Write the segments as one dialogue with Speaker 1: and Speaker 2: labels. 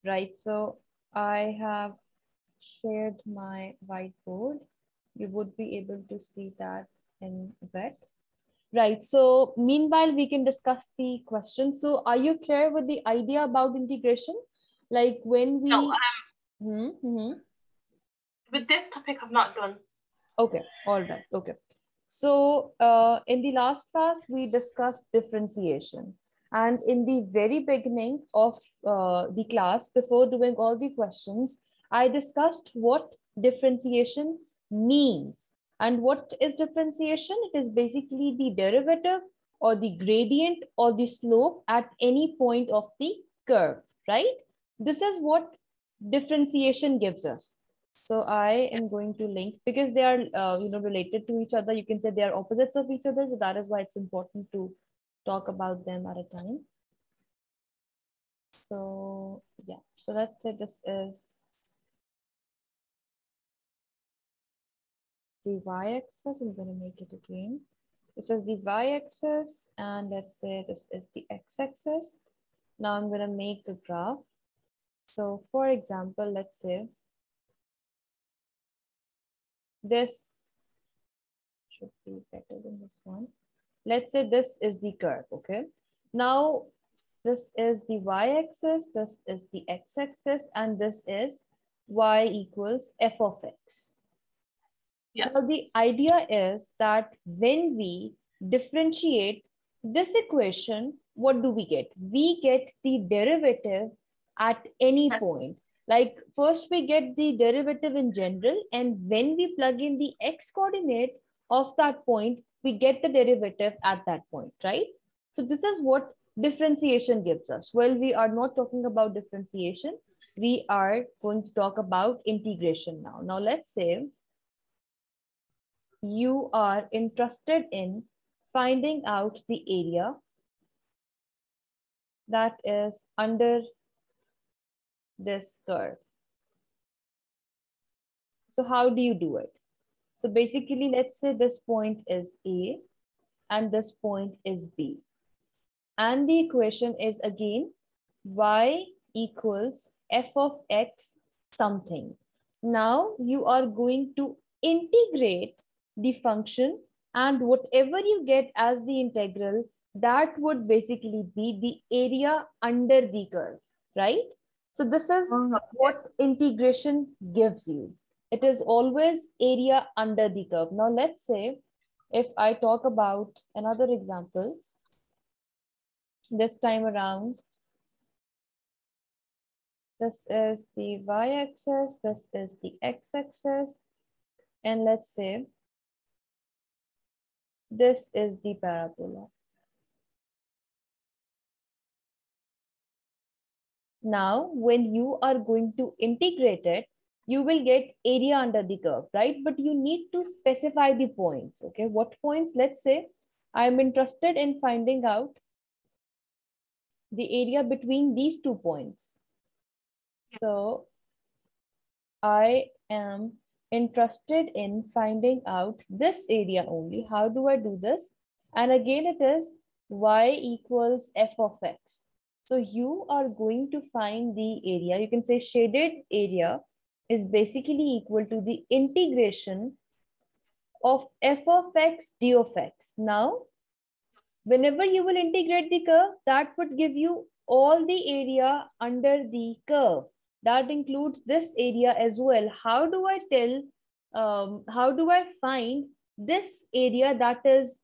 Speaker 1: right? So I have shared my whiteboard. You would be able to see that in a bit. Right. So meanwhile, we can discuss the question. So are you clear with the idea about integration? Like when
Speaker 2: No,
Speaker 1: we...
Speaker 2: with this topic, I've not done.
Speaker 1: Okay. All right. Okay. So in the last class, we discussed differentiation. And in the very beginning of the class, before doing all the questions, I discussed what differentiation means. And what is differentiation? It is basically the derivative or the gradient or the slope at any point of the curve, right? This is what differentiation gives us. So I am going to link because they are, related to each other. You can say they are opposites of each other. So that is why it's important to talk about them at a time. So yeah, so let's say this is the y-axis. I'm going to make it again. This is the y-axis, and let's say this is the x-axis. Now I'm going to make a graph. So for example, let's say this should be better than this one. Let's say this is the curve, okay? Now, this is the y-axis, this is the x-axis, and this is y equals f of x.
Speaker 2: Yeah.
Speaker 1: Now, the idea is that when we differentiate this equation, what do we get? We get the derivative at any point. Like first we get the derivative in general, and when we plug in the x coordinate of that point, we get the derivative at that point, right? So this is what differentiation gives us. Well, we are not talking about differentiation. We are going to talk about integration now. Now let's say you are interested in finding out the area that is under this curve. So how do you do it? So basically, let's say this point is A and this point is B. And the equation is again y equals f of x something. Now you are going to integrate the function, and whatever you get as the integral, that would basically be the area under the curve, right? So this is what integration gives you. It is always area under the curve. Now let's say if I talk about another example, this time around, this is the y-axis, this is the x-axis, and let's say this is the parabola. Now, when you are going to integrate it, you will get area under the curve, right? But you need to specify the points, okay? What points? Let's say I'm interested in finding out the area between these 2 points. So I am interested in finding out this area only. How do I do this? And again, it is y equals f of x. So you are going to find the area. You can say shaded area is basically equal to the integration of f of x d of x. Now, whenever you will integrate the curve, that would give you all the area under the curve. That includes this area as well. How do I tell, how do I find this area that is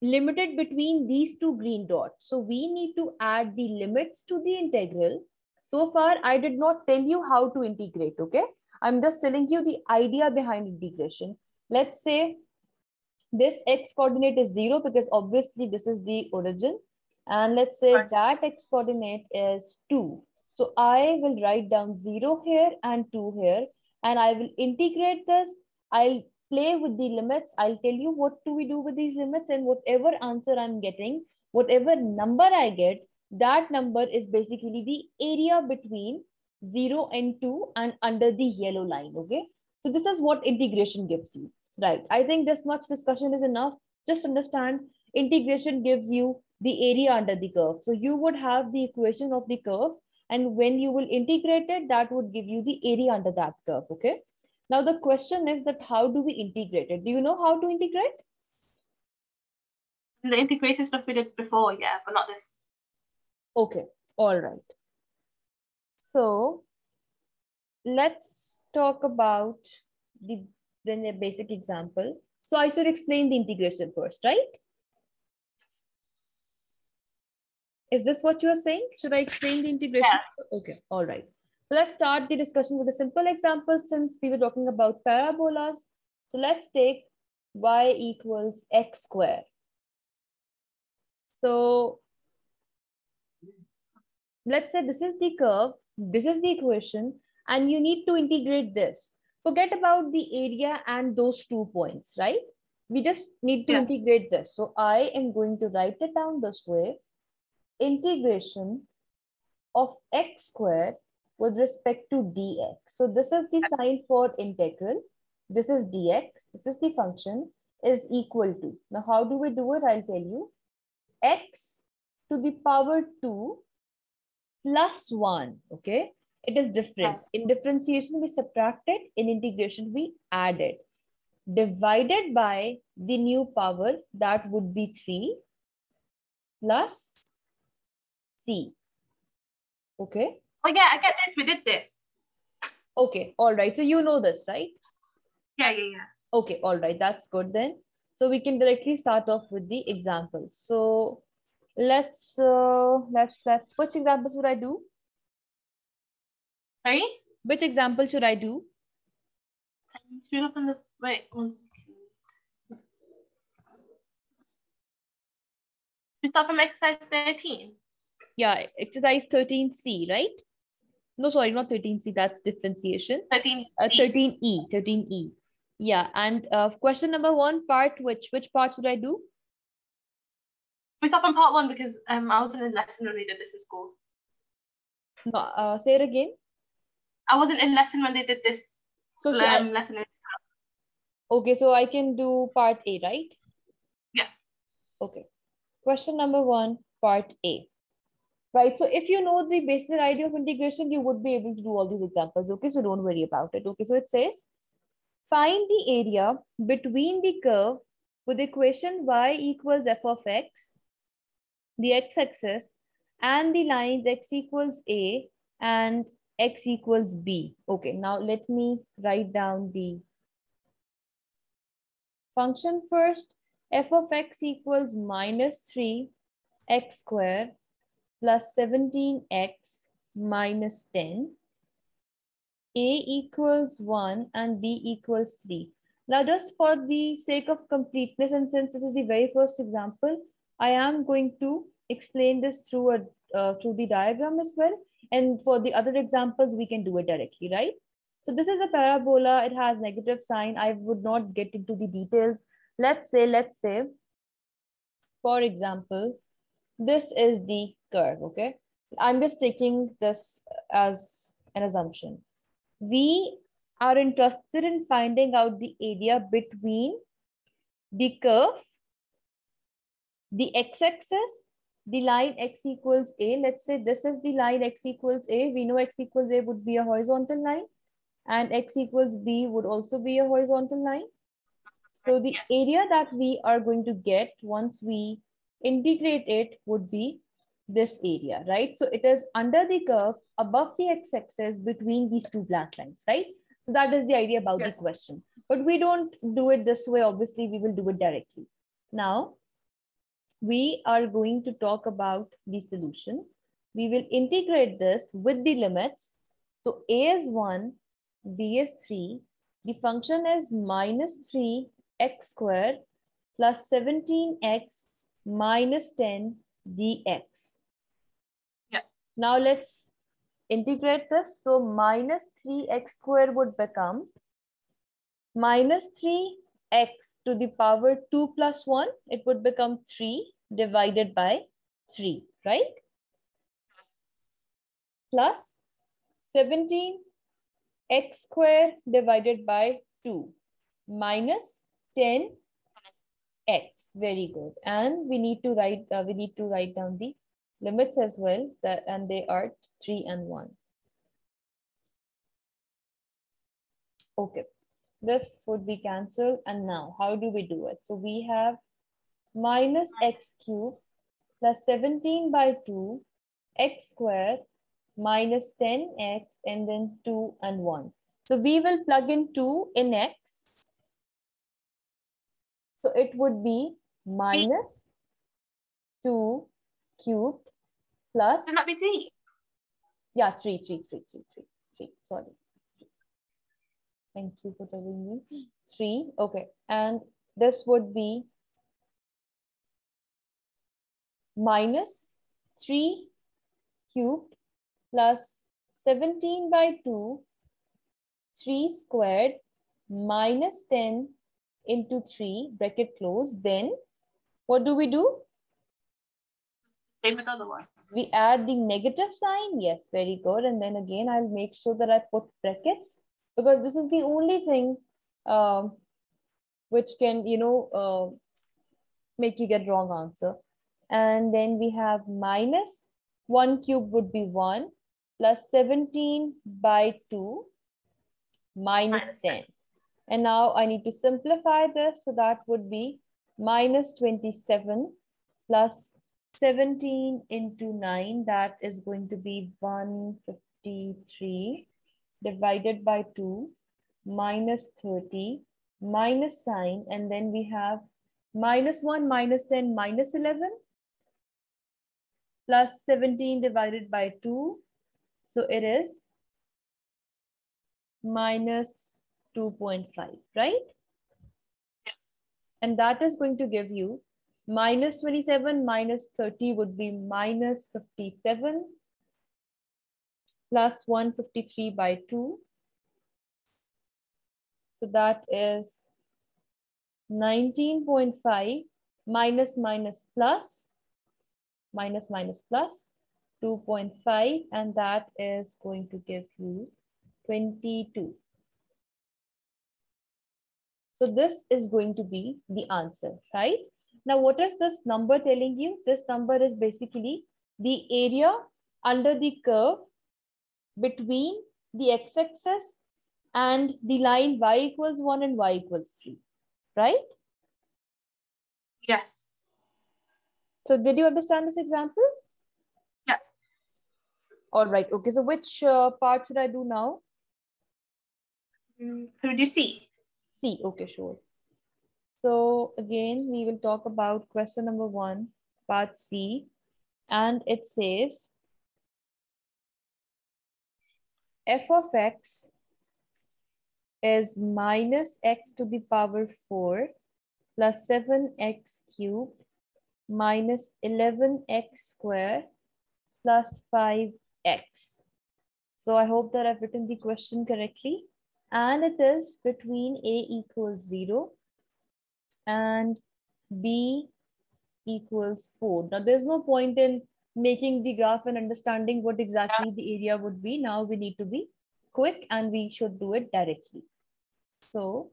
Speaker 1: limited between these 2 green dots? So we need to add the limits to the integral. So far, I did not tell you how to integrate, okay? I'm just telling you the idea behind integration. Let's say this x coordinate is 0 because obviously this is the origin. And let's say that x coordinate is 2. So I will write down 0 here and 2 here, and I will integrate this. I'll play with the limits. I'll tell you what do we do with these limits, and whatever answer I'm getting, whatever number I get, that number is basically the area between 0 and 2 and under the yellow line, okay? So this is what integration gives you. Right. I think this much discussion is enough. Just understand integration gives you the area under the curve. So you would have the equation of the curve, And when you will integrate it, that would give you the area under that curve, okay? Now the question is that how do we integrate it? Do you know how to integrate?
Speaker 2: The integration stuff we did before, yeah, but not this.
Speaker 1: Okay, all right. So let's talk about the basic example. So I should explain the integration first, right? Is this what you are saying? Should I explain the integration?
Speaker 2: Yeah.
Speaker 1: Okay, all right. So let's start the discussion with a simple example since we were talking about parabolas. So let's take y equals x square. So let's say this is the curve, this is the equation, and you need to integrate this. Forget about the area and those 2 points, right? We just need to integrate this. So I am going to write it down this way. Integration of x square with respect to dx. So this is the sign for integral. This is dx. This is the function is equal to. Now, how do we do it? I'll tell you. X to the power 2 plus 1. Okay. It is different. In differentiation, we subtracted. In integration, we added. Divided by the new power, that would be 3 plus c. Okay.
Speaker 2: Oh yeah, I get this. We did this.
Speaker 1: Okay. All right. So you know this, right?
Speaker 2: Yeah.
Speaker 1: Okay. All right. That's good then. So we can directly start off with the examples. So let's which example should I do?
Speaker 2: Sorry?
Speaker 1: Which example should I do?
Speaker 2: Should we look on the wait one second. We start from exercise 13.
Speaker 1: Yeah, exercise 13C, right? No, sorry, not 13C. That's differentiation.
Speaker 2: 13.
Speaker 1: 13E. 13E. Yeah, and question number 1, part which part should I do?
Speaker 2: We start from part 1 because I wasn't in lesson when we did this in school.
Speaker 1: No, say it again.
Speaker 2: I wasn't in lesson when they did this.
Speaker 1: So
Speaker 2: lesson.
Speaker 1: Okay, so I can do part A, right?
Speaker 2: Yeah.
Speaker 1: Okay. Question number 1, part A. Right, so if you know the basic idea of integration, you would be able to do all these examples. Okay, so don't worry about it. Okay, so it says, find the area between the curve with equation y equals f of x, the x-axis, and the lines x equals a and x equals b. Okay, now let me write down the function first. F of x equals minus 3x squared plus 17x minus 10. A equals 1 and B equals 3. Now, just for the sake of completeness, and since this is the very first example, I am going to explain this through the diagram as well. And for the other examples, we can do it directly, right? So this is a parabola. It has negative sign. I would not get into the details. Let's say, for example, this is the curve, okay? I'm just taking this as an assumption. We are interested in finding out the area between the curve, the x-axis, the line x equals a. Let's say this is the line x equals a. We know x equals a would be a horizontal line and x equals b would also be a horizontal line. So the area that we are going to get once we integrate it would be this area, right? So it is under the curve above the x-axis between these two black lines, right? So that is the idea about the question. But we don't do it this way. Obviously, we will do it directly. Now, we are going to talk about the solution. We will integrate this with the limits. So a is 1, b is 3. The function is minus 3x squared plus 17x minus 10 dx.
Speaker 2: Yeah.
Speaker 1: Now let's integrate this. So minus 3x squared would become minus 3x to the power 2 plus 1. It would become 3 divided by 3, right? Plus 17x squared divided by 2 minus 10x. Very good. And we need to write down the limits as well, and they are 3 and 1. Okay, this would be cancelled. And now how do we do it? So we have minus x cubed plus 17 by 2 x squared minus 10x and then 2 and 1. So we will plug in 2 in x. So it would be minus 2 cubed plus.
Speaker 2: Shouldn't that be 3?
Speaker 1: Yeah, 3. Sorry. Thank you for telling me. 3. Okay. And this would be minus 3 cubed plus 17 by 2, 3 squared minus 10 into 3, bracket close. Then what do?
Speaker 2: Same with the other one.
Speaker 1: We add the negative sign. Yes, very good. And then again, I'll make sure that I put brackets, because this is the only thing which can, make you get wrong answer. And then we have minus 1 cube would be 1 plus 17 by 2 minus 10. And now I need to simplify this. So that would be minus 27 plus 17 into 9. That is going to be 153 divided by 2 minus 30 minus sign. And then we have minus 1 minus 10 minus 11 plus 17 divided by 2. So it is minus 2.5, right?
Speaker 2: Yeah.
Speaker 1: And that is going to give you minus 27 minus 30 would be minus 57 plus 153 by 2. So that is 19.5 minus minus plus 2.5, and that is going to give you 22. So this is going to be the answer, right? Now, what is this number telling you? This number is basically the area under the curve between the x-axis and the line y equals 1 and y equals 3, right?
Speaker 2: Yes.
Speaker 1: So did you understand this example?
Speaker 2: Yeah.
Speaker 1: All right. Okay. So which part should I do now?
Speaker 2: Who do you see?
Speaker 1: C. Okay, sure. So again, we will talk about question number 1, part C, and it says f of x is minus x to the power 4 plus 7x cubed minus 11x squared plus 5x. So I hope that I've written the question correctly. And it is between a equals 0 and b equals 4. Now there's no point in making the graph and understanding what exactly the area would be. Now we need to be quick and we should do it directly. So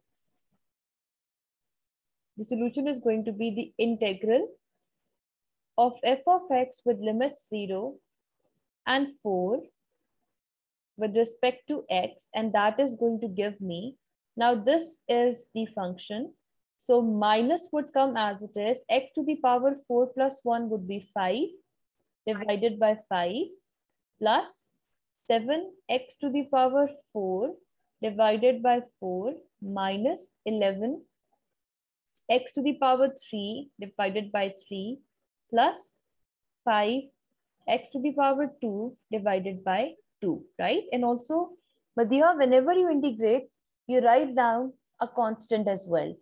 Speaker 1: the solution is going to be the integral of f of x with limits 0 and 4 with respect to x, and that is going to give me, now this is the function. So minus would come as it is, x to the power 4 plus 1 would be 5 divided by 5 plus 7x to the power 4 divided by 4 minus 11 x to the power 3 divided by 3 plus 5 x to the power 2 divided by 2, right? And also, Madhya, whenever you integrate, you write down a constant as well.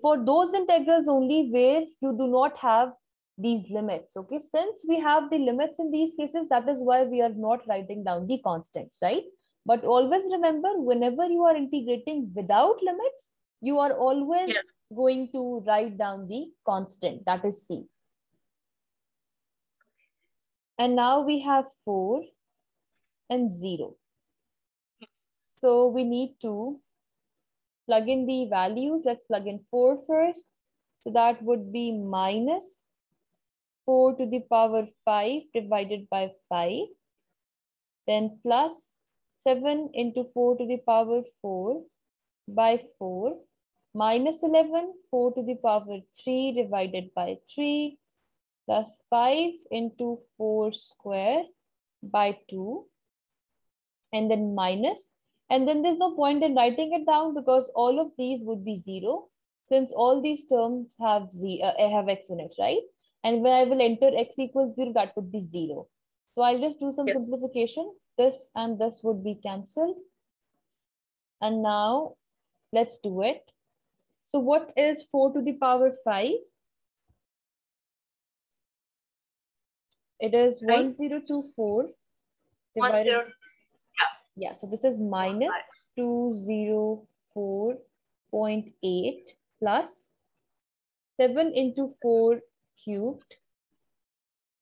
Speaker 1: For those integrals only where you do not have these limits, okay? Since we have the limits in these cases, that is why we are not writing down the constants, right? But always remember, whenever you are integrating without limits, you are always going to write down the constant, that is c. And now we have 4 and 0. So we need to plug in the values. Let's plug in 4 first. So that would be minus 4 to the power 5 divided by 5. Then plus 7 into 4 to the power 4 by 4. Minus 11, 4 to the power 3 divided by 3. Plus 5 into 4 square by 2. And then minus. And then there's no point in writing it down because all of these would be 0 since all these terms have x in it, right? And when I will enter x equals 0, that would be 0. So I'll just do some simplification. This and this would be cancelled. And now let's do it. So what is 4 to the power 5? It is 1024 divided.
Speaker 2: 10.
Speaker 1: Yeah, so this is minus 204.8 plus 7 into 4 cubed.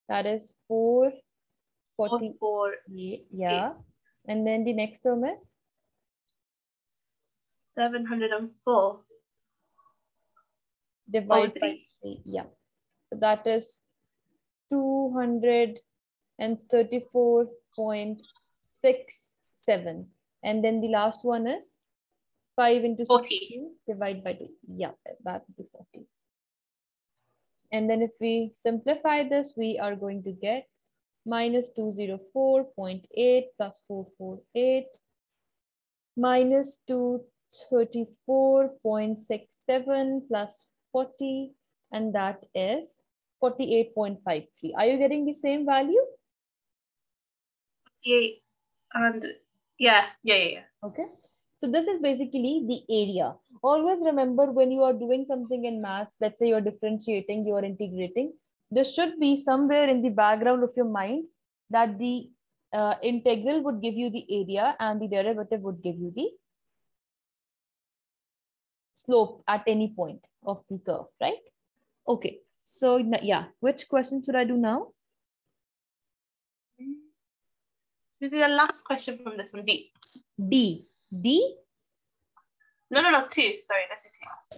Speaker 1: That is 448. Yeah. And then the next term is
Speaker 2: 704.
Speaker 1: divided by 3. Yeah. So that is 234.67. And then the last one is 5 into 60 divided by 2. Yeah, that would be 40. And then if we simplify this, we are going to get minus 204.8 plus 448 minus 234.67 plus 40, and that is 48.53. Are you getting the same value?
Speaker 2: 48 and yeah.
Speaker 1: Okay. So this is basically the area. Always remember when you are doing something in maths, let's say you're differentiating, you're integrating, there should be somewhere in the background of your mind that the integral would give you the area and the derivative would give you the slope at any point of the curve, right? Okay. So yeah, which question should I do now?
Speaker 2: This is the last question from this one. D.
Speaker 1: D. D?
Speaker 2: No, 2. Sorry, that's it.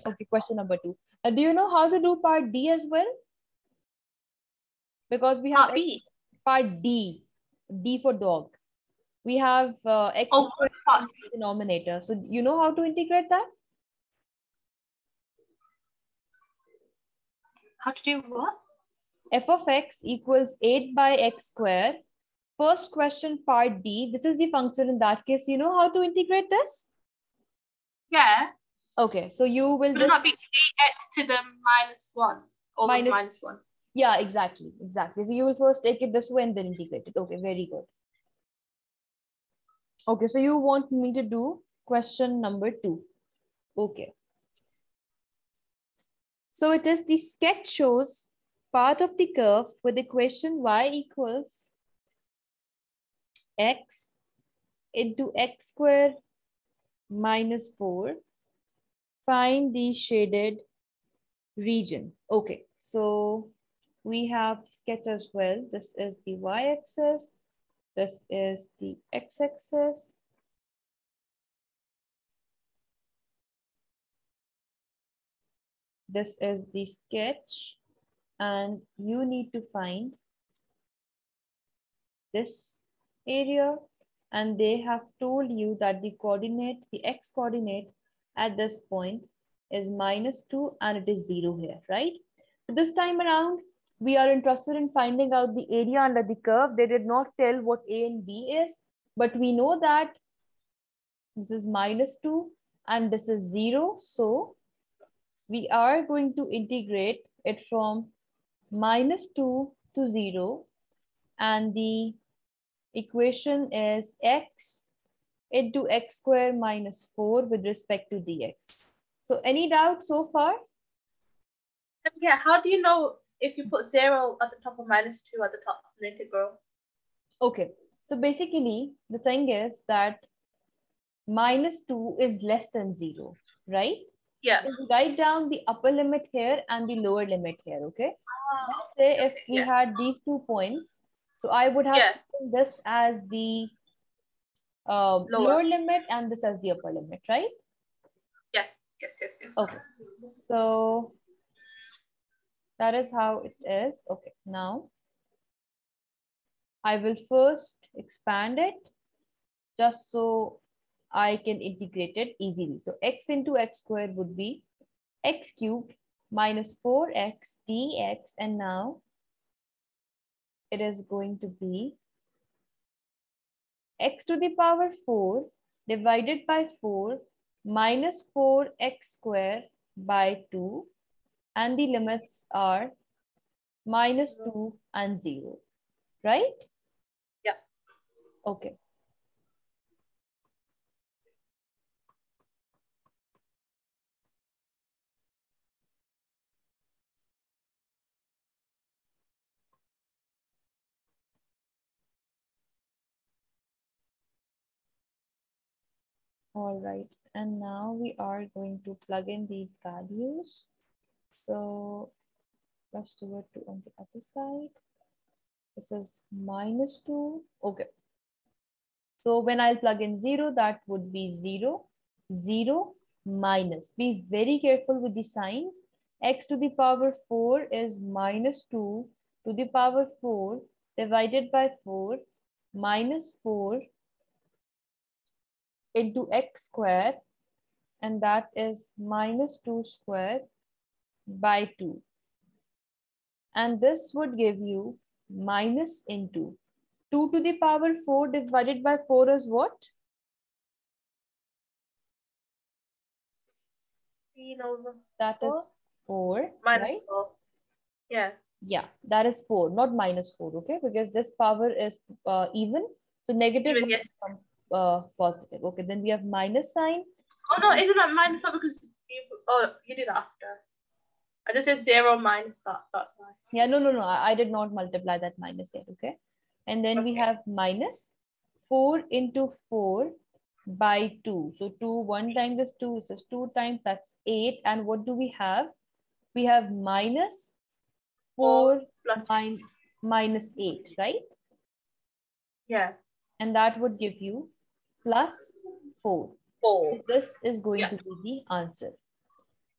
Speaker 1: Okay, question number 2. Do you know how to do part D as well? Because we have
Speaker 2: Part B.
Speaker 1: Part D. D for dog. We have x squared in the denominator. So you know how to integrate that?
Speaker 2: How to do what?
Speaker 1: F of x equals 8 by x squared. First question, part D. This is the function in that case. You know how to integrate this?
Speaker 2: Yeah.
Speaker 1: Okay, so you will
Speaker 2: just... not be 8x to the minus 1 or minus 1.
Speaker 1: Yeah, exactly. So you will first take it this way and then integrate it. Okay, very good. Okay, so you want me to do question number 2. Okay. So it is the sketch shows path of the curve with equation y equals x into x squared minus 4. Find the shaded region. Okay, so we have sketch as well. This is the y-axis. This is the x-axis. This is the sketch. And you need to find this area. And they have told you that the coordinate, the x coordinate at this point is -2 and it is 0 here, right? So this time around, we are interested in finding out the area under the curve. They did not tell what A and B is, but we know that this is -2 and this is 0. So we are going to integrate it from -2 to 0. And the equation is x into x squared minus 4 with respect to dx. So any doubt so far?
Speaker 2: Yeah, how do you know if you put 0 at the top of -2 at the top of the integral?
Speaker 1: Okay, so basically the thing is that -2 is less than 0, right?
Speaker 2: Yeah.
Speaker 1: So we write down the upper limit here and the lower limit here, okay? Let's say if we had these 2 points, so I would have this as the lower limit and this as the upper limit, right?
Speaker 2: Yes.
Speaker 1: Okay, so That is how it is. Okay, now I will first expand it just so I can integrate it easily. So x into x squared would be x cubed minus 4x dx, and now it is going to be x to the power 4 divided by 4 minus 4x squared by 2, and the limits are minus 2 and 0, right?
Speaker 2: Yeah.
Speaker 1: Okay. All right, and now we are going to plug in these values. So let's do it on the other side. This is minus 2. Okay. So when I'll plug in 0, that would be 0, 0, minus. Be very careful with the signs. X to the power 4 is minus 2 to the power 4 divided by 4 minus 4 into x square, and that is minus 2 square by 2. And this would give you minus into 2 to the power 4 divided by 4 is what?
Speaker 2: 16 over
Speaker 1: That
Speaker 2: 4?
Speaker 1: is 4,
Speaker 2: Minus
Speaker 1: right?
Speaker 2: 4. Yeah.
Speaker 1: Yeah, that is 4, not minus 4, okay? Because this power is even. So negative
Speaker 2: Even
Speaker 1: will
Speaker 2: yes.
Speaker 1: become positive. Okay, then we have minus sign.
Speaker 2: Oh no, isn't that minus 4 because you did after. I just said 0 minus that. That's why.
Speaker 1: Yeah, no. I did not multiply that minus yet, okay? And then we have minus 4 into 4 by 2. So 2, 1 times is 2, so 2 times that's 8. And what do we have? We have minus 4
Speaker 2: plus
Speaker 1: minus 8, right?
Speaker 2: Yeah.
Speaker 1: And that would give you plus 4.
Speaker 2: 4.
Speaker 1: So this is going to be the answer.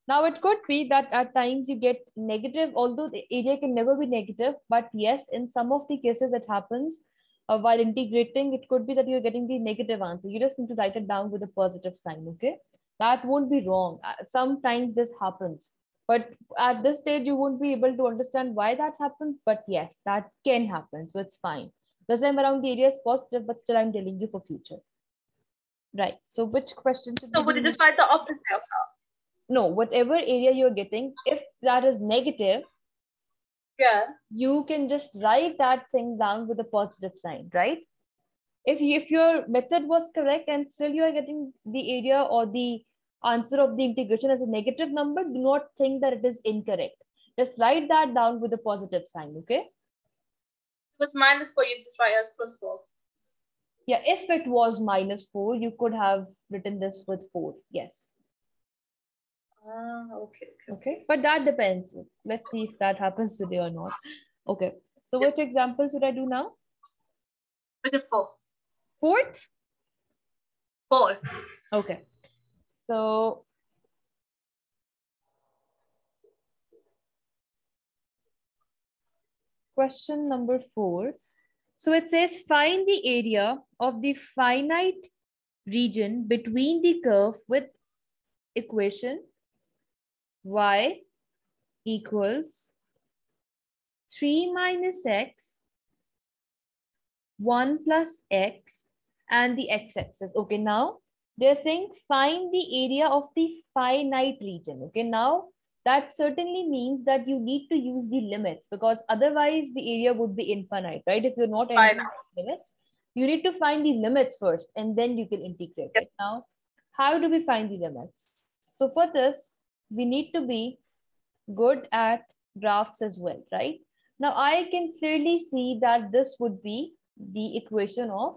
Speaker 1: Now it could be that at times you get negative, although the area can never be negative, but yes, in some of the cases it happens while integrating, it could be that you're getting the negative answer. You just need to write it down with a positive sign, okay? That won't be wrong. Sometimes this happens, but at this stage you won't be able to understand why that happens, but yes, that can happen, so it's fine. This time around the area is positive, but still I'm telling you for future. Right, so which question should
Speaker 2: So would you just write the opposite of that?
Speaker 1: No, whatever area you're getting, if that is negative,
Speaker 2: yeah,
Speaker 1: you can just write that thing down with a positive sign, right? If your method was correct and still you are getting the area or the answer of the integration as a negative number, do not think that it is incorrect. Just write that down with a positive sign, okay?
Speaker 2: It was minus 4, you just write as plus 4.
Speaker 1: Yeah, if it was minus 4, you could have written this with 4, yes.
Speaker 2: Okay.
Speaker 1: But that depends. Let's see if that happens today or not. Okay. So which example should I do now?
Speaker 2: With a 4.
Speaker 1: Fourth?
Speaker 2: 4.
Speaker 1: Okay. So question number 4. So it says find the area of the finite region between the curve with equation y equals 3 minus x, 1 plus x, and the x-axis. Okay, now they're saying find the area of the finite region. Okay, now that certainly means that you need to use the limits, because otherwise the area would be infinite, right? If you're not entering limits, you need to find the limits first and then you can integrate it. Now, how do we find the limits? So for this, we need to be good at graphs as well, right? Now I can clearly see that this would be the equation of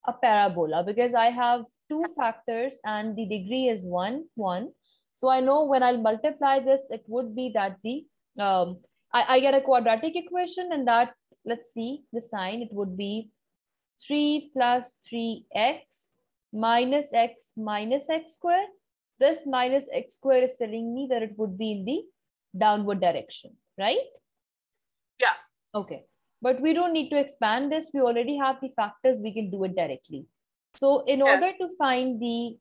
Speaker 1: a parabola, because I have two factors and the degree is 1, 1. So I know when I'll multiply this, it would be that the I get a quadratic equation, and that, let's see the sign, it would be 3 plus 3x minus x square. This minus x square is telling me that it would be in the downward direction, right?
Speaker 2: Yeah.
Speaker 1: Okay. But we don't need to expand this. We already have the factors. We can do it directly. So in order to find the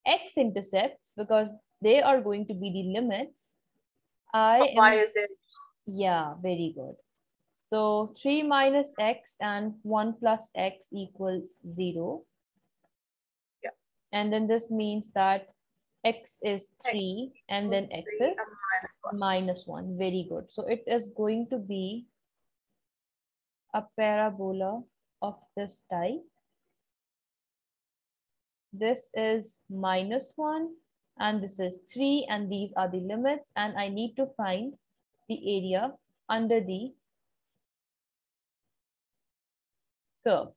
Speaker 1: x-intercepts, because they are going to be the limits,
Speaker 2: Why is it?
Speaker 1: Yeah, very good. So 3 minus x and 1 plus x equals 0.
Speaker 2: Yeah.
Speaker 1: And then this means that x is 3 and then x is minus 1. Very good. So it is going to be a parabola of this type. This is minus 1 and this is 3 and these are the limits, and I need to find the area under the curve.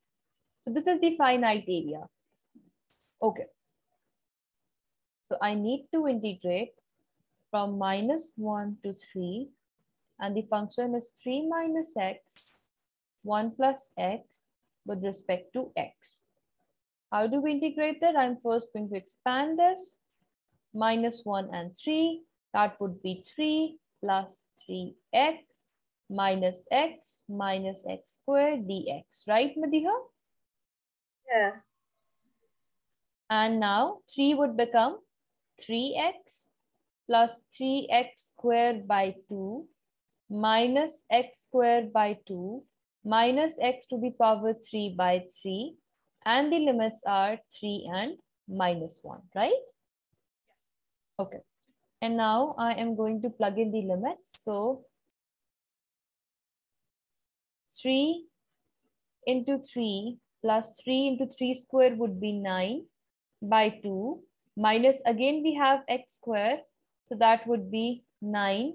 Speaker 1: So this is the finite area. Okay. So I need to integrate from minus 1 to 3, and the function is 3 minus x, 1 plus x with respect to x. How do we integrate that? I'm first going to expand this. Minus 1 and 3, that would be 3 plus 3x minus x squared dx, right, Madiha?
Speaker 2: Yeah.
Speaker 1: And now 3 would become 3x plus 3x squared by 2 minus x squared by 2 minus x to the power 3 by 3, and the limits are 3 and minus 1, right? Okay. And now I am going to plug in the limits. So 3 into 3 plus 3 into 3 square would be 9 by 2 minus, again we have x square. So that would be 9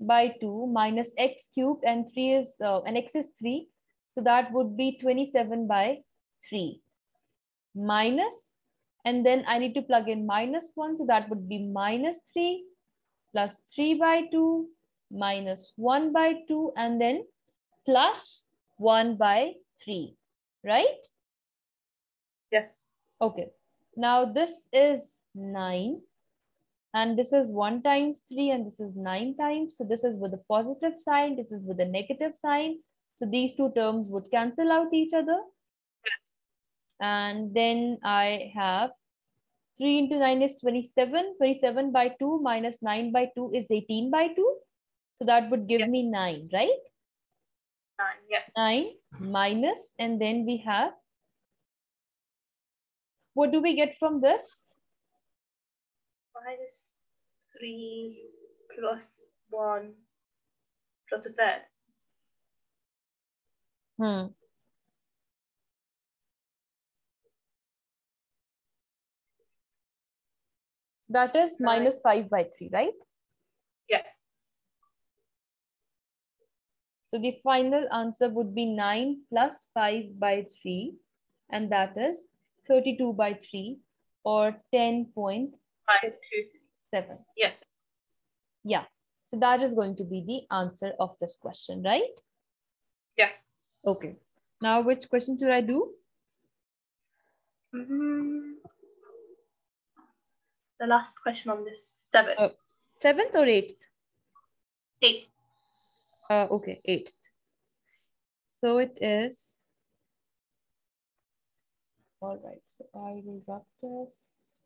Speaker 1: by 2 minus x cubed, and 3 is and x is 3. So that would be 27 by 3 minus, and then I need to plug in minus 1. So that would be minus 3 plus 3 by 2 minus 1 by 2 and then plus 1 by 3, right?
Speaker 2: Yes.
Speaker 1: Okay. Now this is 9 and this is 1 times 3 and this is 9 times. So this is with a positive sign, this is with a negative sign. So these two terms would cancel out each other. And then I have 3 into 9 is 27. 27 by 2 minus 9 by 2 is 18 by 2. So that would give me 9, right?
Speaker 2: 9, yes.
Speaker 1: 9 minus, and then we have, what do we get from this?
Speaker 2: Minus 3 plus 1 plus a third.
Speaker 1: That is
Speaker 2: 9.
Speaker 1: minus 5 by 3, right?
Speaker 2: Yeah.
Speaker 1: So the final answer would be 9 plus 5 by 3, and that is 32 by 3 or 10.67.
Speaker 2: Yes.
Speaker 1: Yeah. So that is going to be the answer of this question, right?
Speaker 2: Yes.
Speaker 1: Okay. Now, which question should I do?
Speaker 2: The last question on this, 7.
Speaker 1: 7th or 8th?
Speaker 2: 8.
Speaker 1: Okay, 8th. So it is. All right. So I will drop this.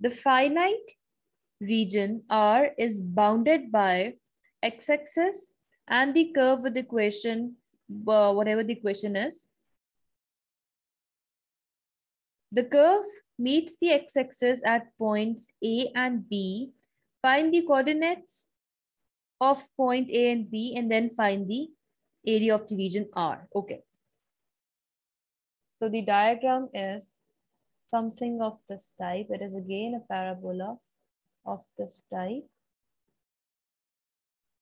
Speaker 1: The finite region R is bounded by x-axis and the curve with the equation, whatever the equation is. The curve meets the x-axis at points A and B. Find the coordinates of point A and B and then find the area of the region R. Okay. So the diagram is something of this type. It is again a parabola of this type.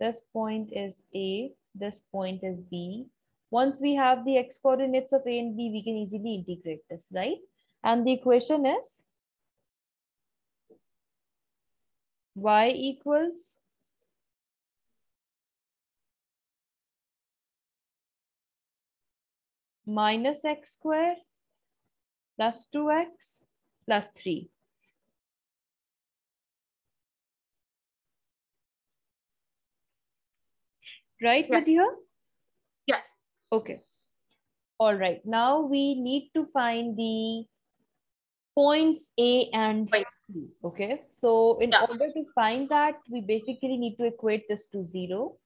Speaker 1: This point is A, this point is B. Once we have the x coordinates of A and B, we can easily integrate this, right? And the equation is y equals minus x squared plus 2x plus 3. Right,
Speaker 2: Yes.
Speaker 1: Vidya?
Speaker 2: Yeah.
Speaker 1: Okay. All right. Now we need to find the points A and
Speaker 2: Wait.
Speaker 1: B. Okay. So in
Speaker 2: Yeah.
Speaker 1: order to find that, we basically need to equate this to 0.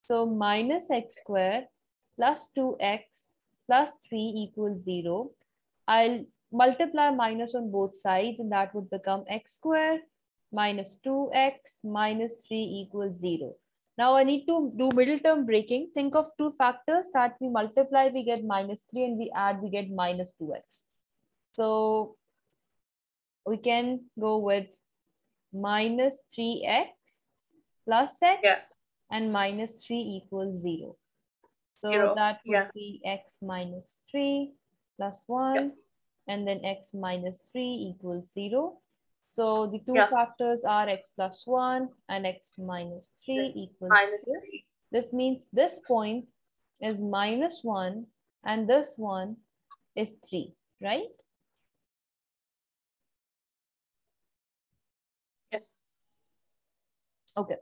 Speaker 1: So minus x square plus 2x plus 3 equals 0. I'll multiply minus on both sides, and that would become x square minus 2x minus 3 equals 0. Now I need to do middle term breaking. Think of two factors that we multiply, we get minus 3, and we add, we get minus 2x. So we can go with minus 3x plus x,
Speaker 2: Yeah.
Speaker 1: and minus 3 equals 0. So
Speaker 2: 0.
Speaker 1: that would
Speaker 2: Yeah.
Speaker 1: be x minus 3 plus 1,
Speaker 2: Yeah.
Speaker 1: and then x minus 3 equals 0. So the two
Speaker 2: Yeah.
Speaker 1: factors are x plus 1 and x minus 3 equals
Speaker 2: Minus
Speaker 1: 0.
Speaker 2: 3.
Speaker 1: This means this point is minus 1 and this one is 3, right?
Speaker 2: Yes.
Speaker 1: Okay.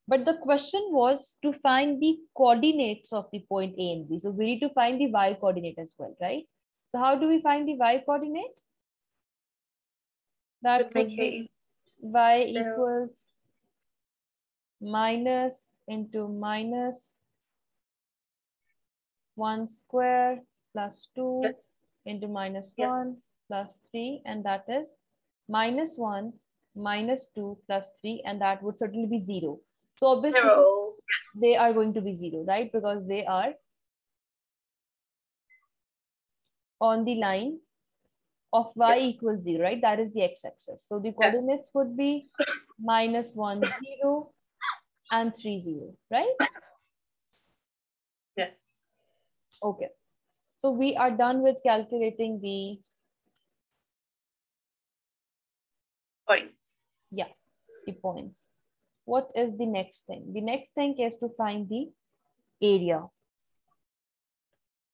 Speaker 1: But the question was to find the coordinates of the point A and B. So we need to find the y coordinate as well, right? So how do we find the y coordinate? That would be y
Speaker 2: 0.
Speaker 1: equals minus into minus 1 square plus 2
Speaker 2: Yes.
Speaker 1: into minus
Speaker 2: Yes.
Speaker 1: 1 plus 3, and that is minus 1 minus 2 plus 3, and that would certainly be 0. So obviously
Speaker 2: 0.
Speaker 1: they are going to be 0, right? Because they are on the line of y
Speaker 2: Yes.
Speaker 1: equals 0, right? That is the x-axis. So the
Speaker 2: Yeah.
Speaker 1: coordinates would be minus 1, 0 and 3, 0, right?
Speaker 2: Yes.
Speaker 1: Okay. So we are done with calculating the,
Speaker 2: Points.
Speaker 1: yeah, the points. What is the next thing? The next thing is to find the area.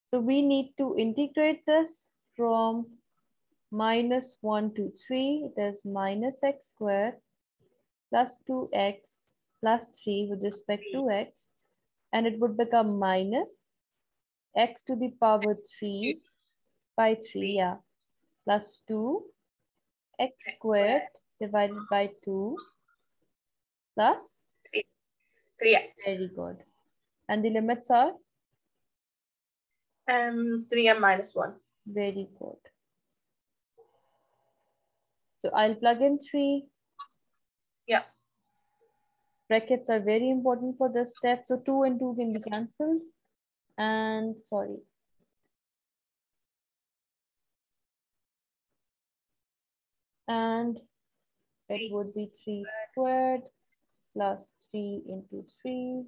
Speaker 1: So we need to integrate this from minus 1 to 3. It is minus x squared plus 2x plus 3 with respect to x. And it would become minus x to the power 3 by 3, yeah, plus 2 x squared divided by 2 plus
Speaker 2: 3. 3x.
Speaker 1: very good. And the limits are
Speaker 2: 3 and minus 1.
Speaker 1: very good. So I'll plug in 3.
Speaker 2: Yeah.
Speaker 1: Brackets are very important for this step. So 2 and 2 can be cancelled. And sorry. And it would be 3 squared plus 3 into 3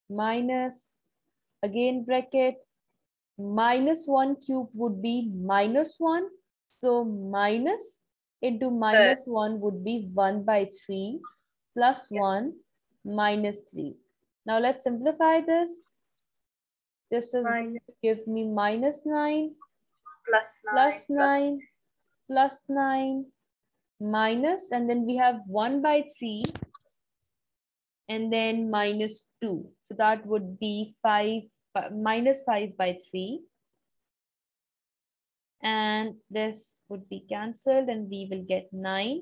Speaker 1: minus, again bracket, minus 1 cube would be minus 1. So minus into minus 1 would be 1 by 3 plus 1 minus 3. Now let's simplify this. This is going to give me minus 9 plus 9 plus 9 minus, and then we have 1 by 3 and then minus 2. So that would be 5 minus 5 by 3. And this would be cancelled and we will get 9.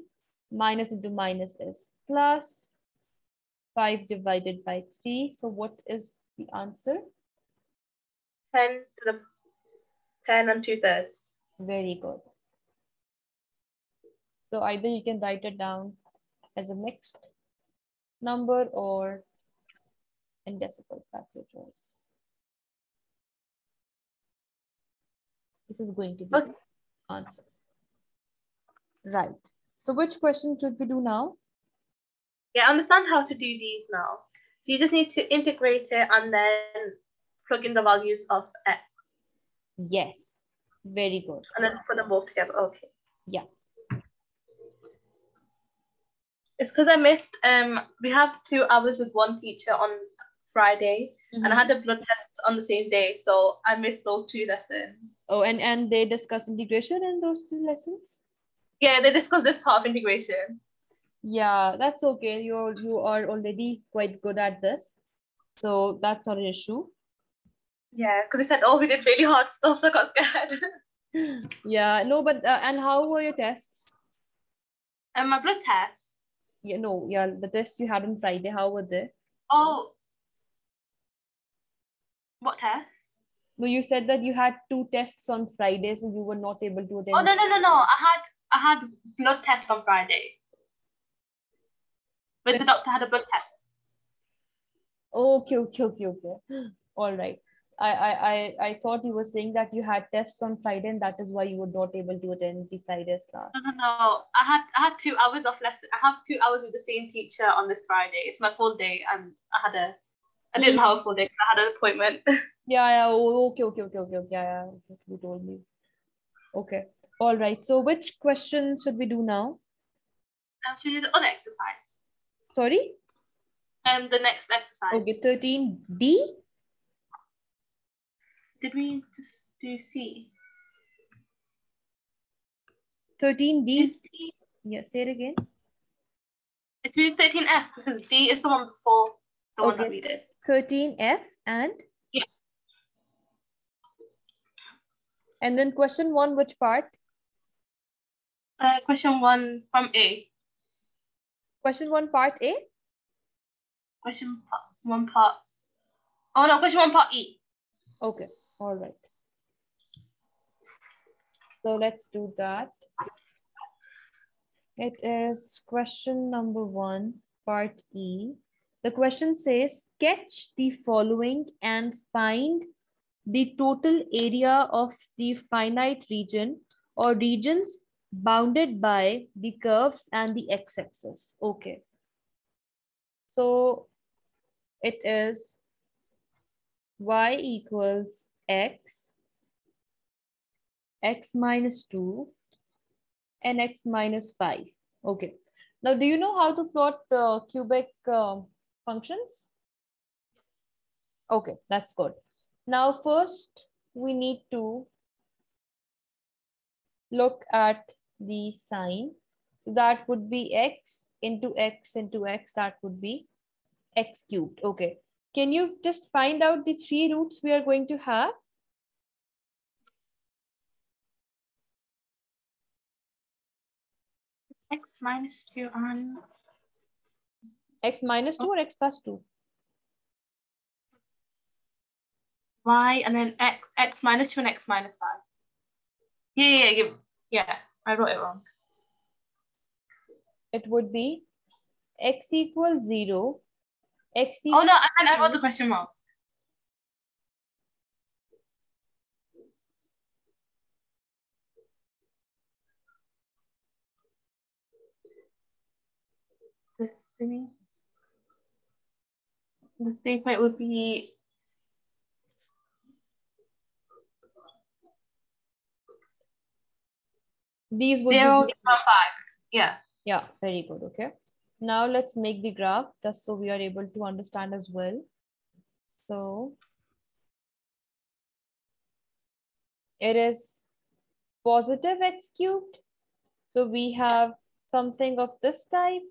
Speaker 1: Minus into minus is plus 5 divided by 3. So what is the answer?
Speaker 2: 10 to the 10 and 2/3.
Speaker 1: Very good. So either you can write it down as a mixed number or in decibels. That's your choice. This is going to be the answer. Right. So which question should we do now?
Speaker 2: Yeah, I understand how to do these now. So you just need to integrate it and then plug in the values of x.
Speaker 1: Yes. Very good.
Speaker 2: And then put them both together. Okay.
Speaker 1: Yeah.
Speaker 2: It's because I missed, we have 2 hours with one teacher on Friday, and I had a blood test on the same day, so I missed those 2 lessons.
Speaker 1: Oh, and they discuss integration in those 2 lessons?
Speaker 2: Yeah, they discussed this part of integration.
Speaker 1: Yeah, that's okay. You are already quite good at this, so that's not an issue.
Speaker 2: Yeah, because they said, oh, we did really hard stuff, so I got scared.
Speaker 1: Yeah, no, but and how were your tests?
Speaker 2: And my blood test.
Speaker 1: Yeah, no, yeah, the tests you had on Friday, how were they?
Speaker 2: Oh, what test?
Speaker 1: No, you said that you had 2 tests on Friday, so you were not able to attend.
Speaker 2: Oh, no. I had blood test on Friday. But the doctor had a blood test.
Speaker 1: Okay. All right. I thought you were saying that you had tests on Friday and that is why you were not able to attend the Friday's class.
Speaker 2: No. I had 2 hours of lesson. I have 2 hours with the same teacher on this Friday. It's my full day, and I didn't have a full day because I had an appointment.
Speaker 1: Yeah. Okay. Yeah. You told me. Okay. All right. So which question should we do now?
Speaker 2: Should we do the other exercise?
Speaker 1: Sorry?
Speaker 2: The next exercise.
Speaker 1: Okay, 13D.
Speaker 2: Did we just do C?
Speaker 1: 13D. Yeah, say it again.
Speaker 2: It's really 13F because D is the one before the one that we did.
Speaker 1: 13F and?
Speaker 2: Yeah.
Speaker 1: And then question 1, which part?
Speaker 2: Question 1 from A.
Speaker 1: Question 1, part A?
Speaker 2: Question 1, part... Oh, no, question 1, part E.
Speaker 1: Okay, all right. So let's do that. It is question number 1, part E. The question says, sketch the following and find the total area of the finite region or regions bounded by the curves and the x-axis. Okay. So it is y equals x, x minus 2, and x minus 5. Okay. Now, do you know how to plot cubic functions? Okay, that's good. Now, first, we need to look at the sign. So that would be x into x into x. That would be x cubed. Okay. Can you just find out the 3 roots we are going to have?
Speaker 2: X minus 2 and...
Speaker 1: X minus 2 or x plus 2?
Speaker 2: Y and then x minus 2 and x minus 5. Yeah, I wrote it wrong.
Speaker 1: It would be x equals 0, x
Speaker 2: Oh
Speaker 1: equals...
Speaker 2: no, I wrote the question wrong. The same point would be...
Speaker 1: These would
Speaker 2: 0
Speaker 1: be...
Speaker 2: 5. Yeah.
Speaker 1: Yeah, very good. Okay. Now let's make the graph just so we are able to understand as well. So it is positive x cubed. So we have something of this type.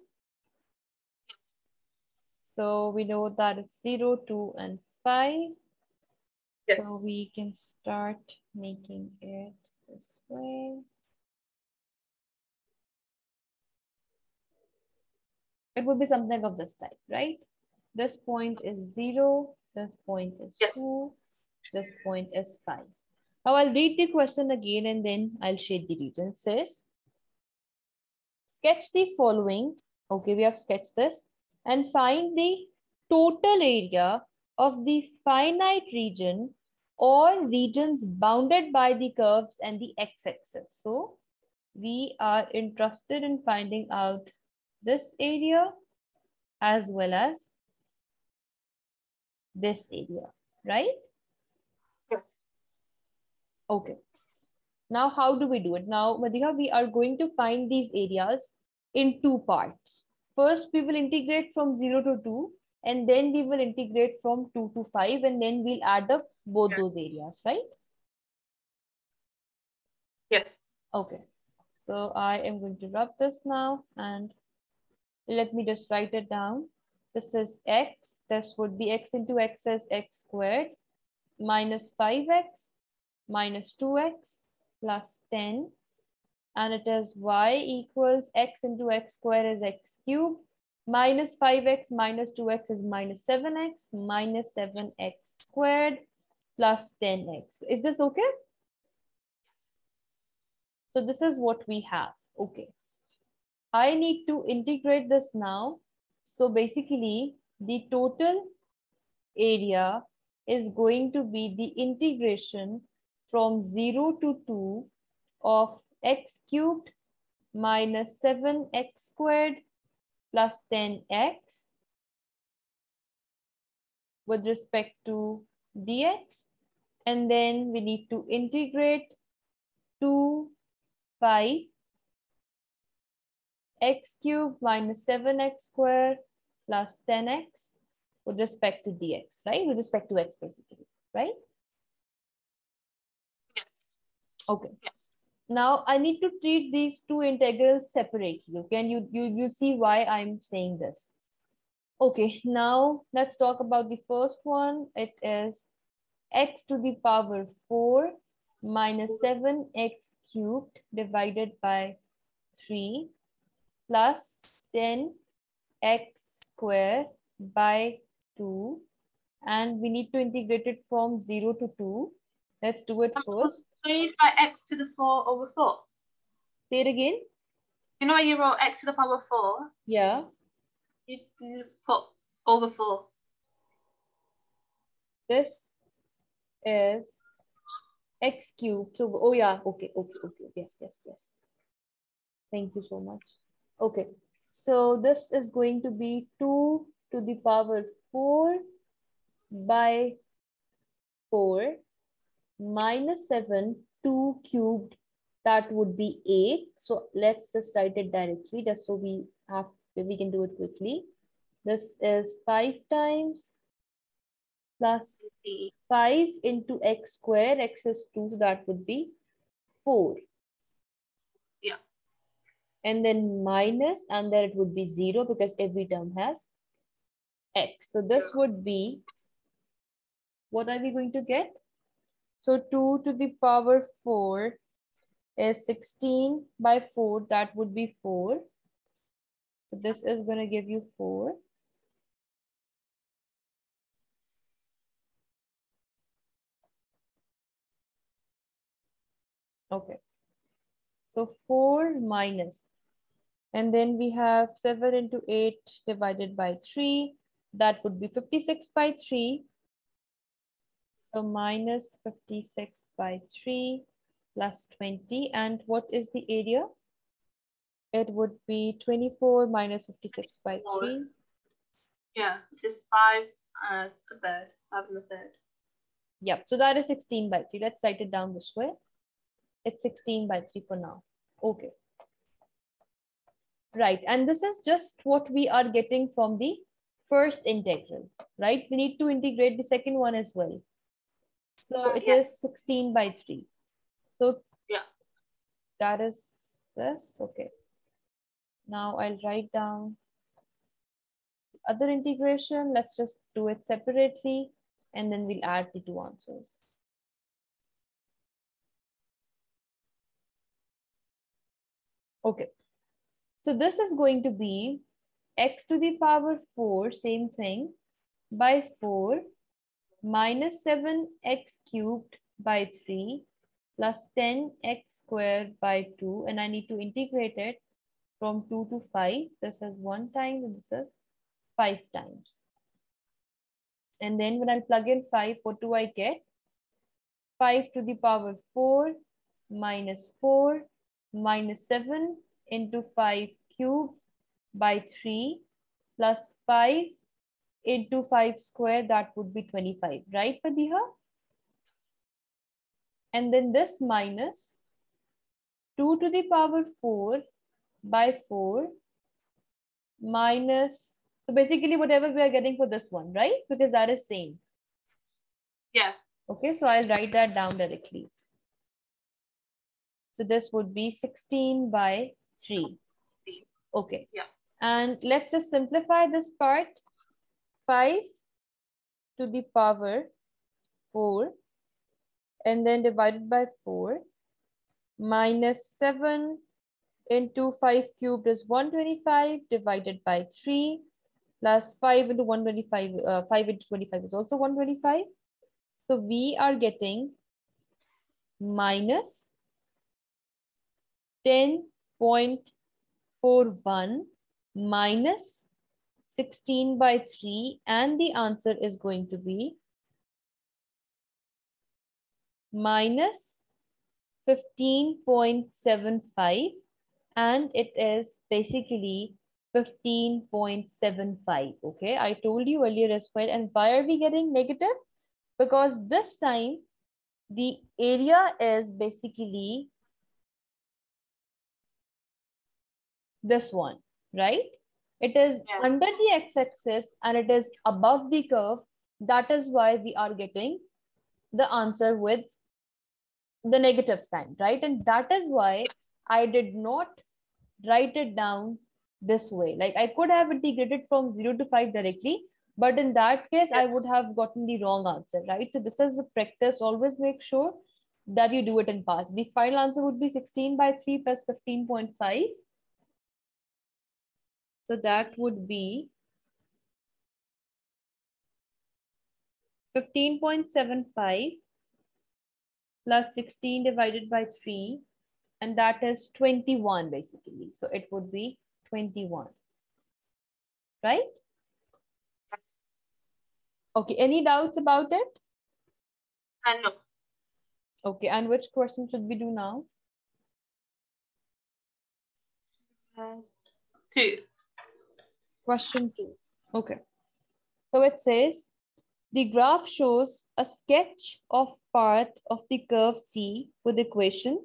Speaker 1: So we know that it's 0, 2, and 5.
Speaker 2: Yes.
Speaker 1: So we can start making it this way. It would be something of this type, right? This point is 0, this point is 2, this point is 5. Now I'll read the question again and then I'll shade the region. It says, sketch the following. Okay, we have sketched this and find the total area of the finite region or regions bounded by the curves and the x-axis. So we are interested in finding out this area as well as this area, right?
Speaker 2: Yes.
Speaker 1: Okay. Now, how do we do it? Now, Madhiha, we are going to find these areas in 2 parts. First, we will integrate from 0 to 2. and then we will integrate from 2 to 5, and then we'll add up both those areas, right?
Speaker 2: Yes.
Speaker 1: Okay. So I am going to rub this now, and let me just write it down. This is x. This would be x into x is x squared minus 5x minus 2x plus 10. And it is y equals x into x squared is x cubed minus 5x minus 2x is minus 7x minus 7x squared plus 10x. Is this okay? So this is what we have. Okay. I need to integrate this now. So basically, the total area is going to be the integration from 0 to 2 of x cubed minus 7x squared plus 10x with respect to dx. And then we need to integrate 2 pi x cubed minus 7x squared plus 10x with respect to dx, right? With respect to x basically, right?
Speaker 2: Yes.
Speaker 1: Okay.
Speaker 2: Yes.
Speaker 1: Now I need to treat these two integrals separately. Okay, and you'll see why I'm saying this. Okay, now let's talk about the first one. It is x to the power 4 minus 7x cubed divided by 3 plus 10x squared by 2. And we need to integrate it from 0 to 2. Let's do it first.
Speaker 2: So you write x to the 4 over 4.
Speaker 1: Say it again.
Speaker 2: You know when you wrote x to the power 4?
Speaker 1: Yeah.
Speaker 2: You put over 4.
Speaker 1: This is x cubed. So, oh yeah, okay. Yes. Thank you so much. Okay, so this is going to be 2 to the power 4 by 4 minus 7, 2 cubed, that would be 8. So let's just write it directly just so we can do it quickly. This is 5 times plus 5 into x square, x is 2, so that would be 4.
Speaker 2: Yeah.
Speaker 1: And then minus, and then it would be 0 because every term has x. So this would be, what are we going to get? So 2 to the power 4 is 16 by 4, that would be 4. So this is going to give you 4. Okay. So 4 minus, and then we have 7 into 8 divided by 3. That would be 56 by 3. So minus 56 by 3 plus 20. And what is the area? It would be 24 minus 56 by 3.
Speaker 2: Yeah, just 5 a third. 5 and a third.
Speaker 1: Yep, so that is 16 by 3. Let's write it down this way. It's 16 by 3 for now. Okay. Right, and this is just what we are getting from the first integral, right? We need to integrate the second one as well. So it is 16 by 3. So
Speaker 2: yeah,
Speaker 1: that is this. Okay. Now I'll write down other integration. Let's just do it separately, and then we'll add the two answers. Okay. So this is going to be x to the power 4, same thing, by 4 minus 7x cubed by 3 plus 10x squared by 2. And I need to integrate it from 2 to 5. This is 1 time and this is 5 times. And then when I plug in 5, what do I get? 5 to the power 4 minus 4 minus 7 into 5 cubed by 3 plus 5 into 5 square, that would be 25, right, Padiha? And then this minus 2 to the power 4 by 4 minus So basically whatever we are getting for this one, right? Because that is same.
Speaker 2: Yeah.
Speaker 1: Okay, so I'll write that down directly. So this would be 16 by 3. Okay.
Speaker 2: Yeah.
Speaker 1: And let's just simplify this part. 5 to the power 4 and then divided by 4 minus 7 into 5 cubed is 125 divided by 3 plus 5 into 125, 5 into 25 is also 125. So we are getting minus 10.41 minus 16 by 3, and the answer is going to be minus 15.75, and it is basically 15.75. Okay, I told you earlier as well. And why are we getting negative? Because this time the area is basically this one, right? It is under the x-axis and it is above the curve. That is why we are getting the answer with the negative sign, right? And that is why I did not write it down this way. Like I could have integrated from 0 to 5 directly, but in that case, I would have gotten the wrong answer, right? So this is a practice. Always make sure that you do it in parts. The final answer would be 16 by 3 plus 15.5. So that would be 15.75 plus 16 divided by 3, and that is 21 basically. So it would be 21, right?
Speaker 2: Yes.
Speaker 1: Okay, any doubts about it?
Speaker 2: No.
Speaker 1: Okay, and which question should we do now?
Speaker 2: 2.
Speaker 1: Question 2. Okay. So it says, the graph shows a sketch of part of the curve C with equation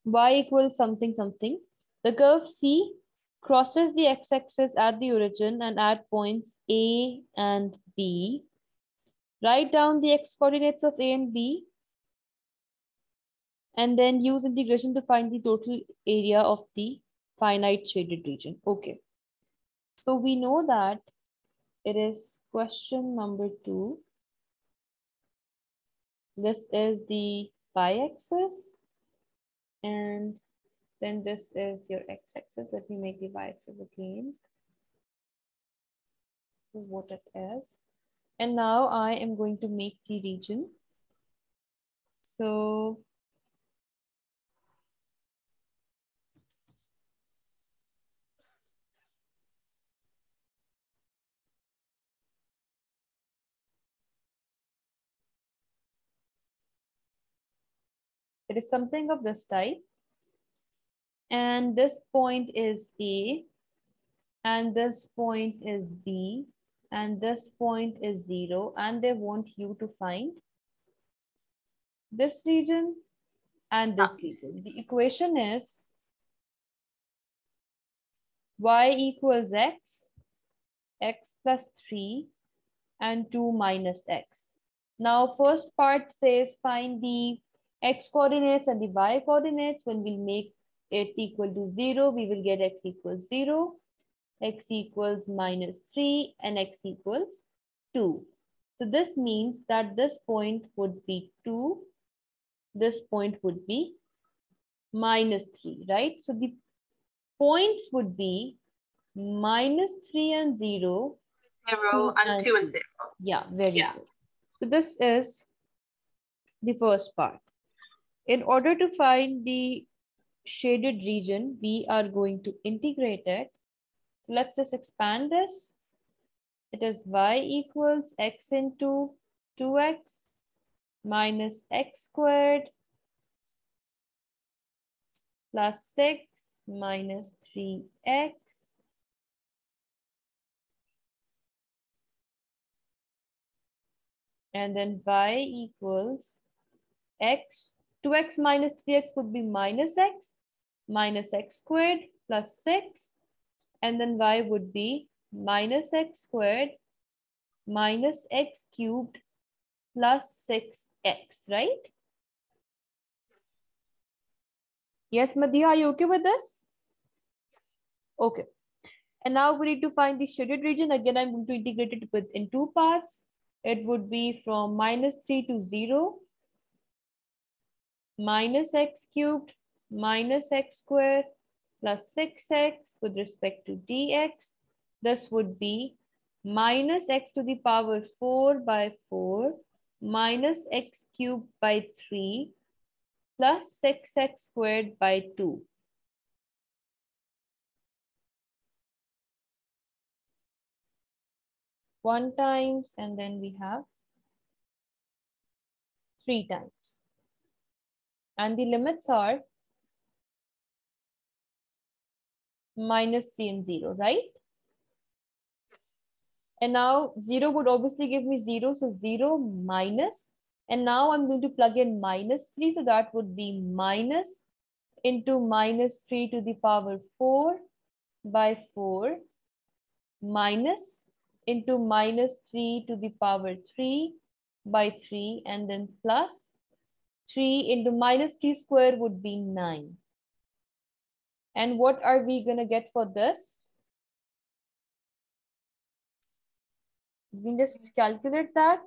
Speaker 1: y equals something something. The curve C crosses the x-axis at the origin and at points A and B. Write down the x-coordinates of A and B and then use integration to find the total area of the finite shaded region. Okay. So we know that it is question number 2. This is the y-axis, and then this is your x-axis. Let me make the y-axis again. So what it is. And now I am going to make the region. So it is something of this type. And this point is A, and this point is B, and this point is 0, and they want you to find this region and this region. The equation is y equals x, x plus 3, and 2 minus x. Now, first part says find the x coordinates and the y coordinates. When we make it equal to 0, we will get x equals 0, x equals minus 3, and x equals 2. So this means that this point would be 2, this point would be minus 3, right? So the points would be minus 3 and 0,
Speaker 2: 0 and 2 and 0.
Speaker 1: Yeah, very good. So this is the first part. In order to find the shaded region, we are going to integrate it. Let's just expand this. It is y equals x into 2x minus x squared plus 6 minus 3x and then y equals x. 2x minus 3x would be minus x squared plus 6, and then y would be minus x squared minus x cubed plus 6x, right? Yes, Madhya, are you okay with this? Okay. And now we need to find the shaded region. Again, I'm going to integrate it in two parts. It would be from -3 to 0, minus x cubed minus x squared plus 6x with respect to dx. This would be minus x to the power 4 by 4 minus x cubed by 3 plus 6x squared by 2. One times, and then we have 3 times. And the limits are minus c and 0, right? And now 0 would obviously give me 0, so 0 minus. And now I'm going to plug in minus 3, so that would be minus into minus 3 to the power 4 by 4 minus into minus 3 to the power 3 by 3, and then plus 3 into minus 3 square would be 9. And what are we going to get for this? We can just calculate that.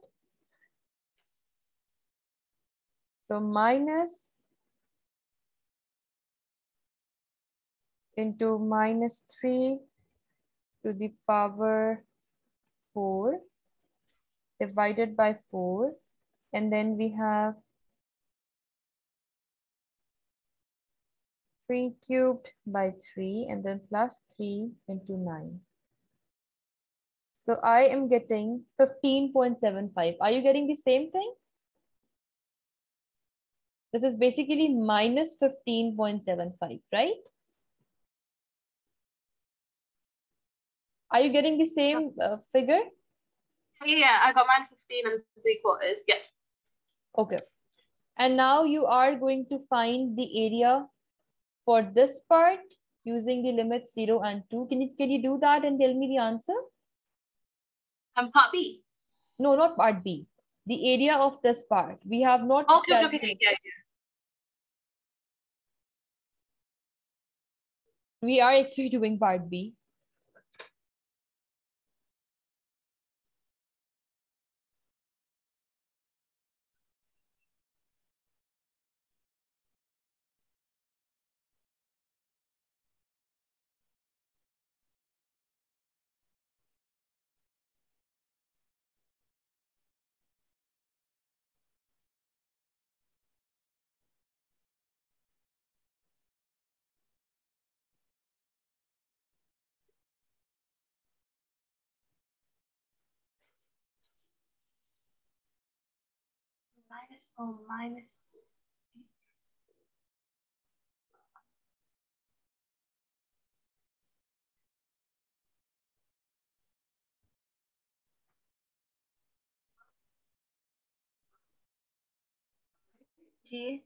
Speaker 1: So minus into minus 3 to the power 4 divided by 4. And then we have 3 cubed by 3 and then plus 3 into 9. So I am getting 15.75. Are you getting the same thing? This is basically minus 15.75, right? Are you getting the same figure?
Speaker 2: Yeah, I got minus 15 and 3/4. Yeah.
Speaker 1: Okay. And now you are going to find the area for this part using the limits 0 and 2. Can you do that and tell me the answer?
Speaker 2: Part B.
Speaker 1: No, not part B. The area of this part. We have not
Speaker 2: Okay.
Speaker 1: calculated.
Speaker 2: Yeah.
Speaker 1: We are actually doing part B.
Speaker 2: -4 minus. G.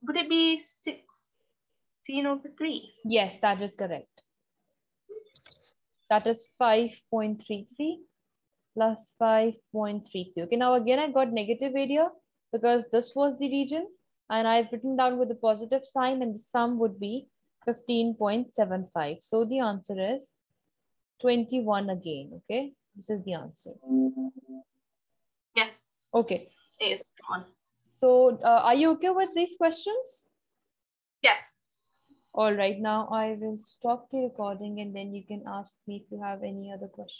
Speaker 2: Would it be 16 over 3?
Speaker 1: Yes, that is correct. That is 5.33 plus 5.33. Okay, now again, I got negative area because this was the region and I've written down with a positive sign and the sum would be 15.75. So the answer is 21 again. Okay, this is the answer.
Speaker 2: Yes.
Speaker 1: Okay.
Speaker 2: It is on.
Speaker 1: So are you okay with these questions?
Speaker 2: Yes.
Speaker 1: All right, now I will stop the recording and then you can ask me if you have any other questions.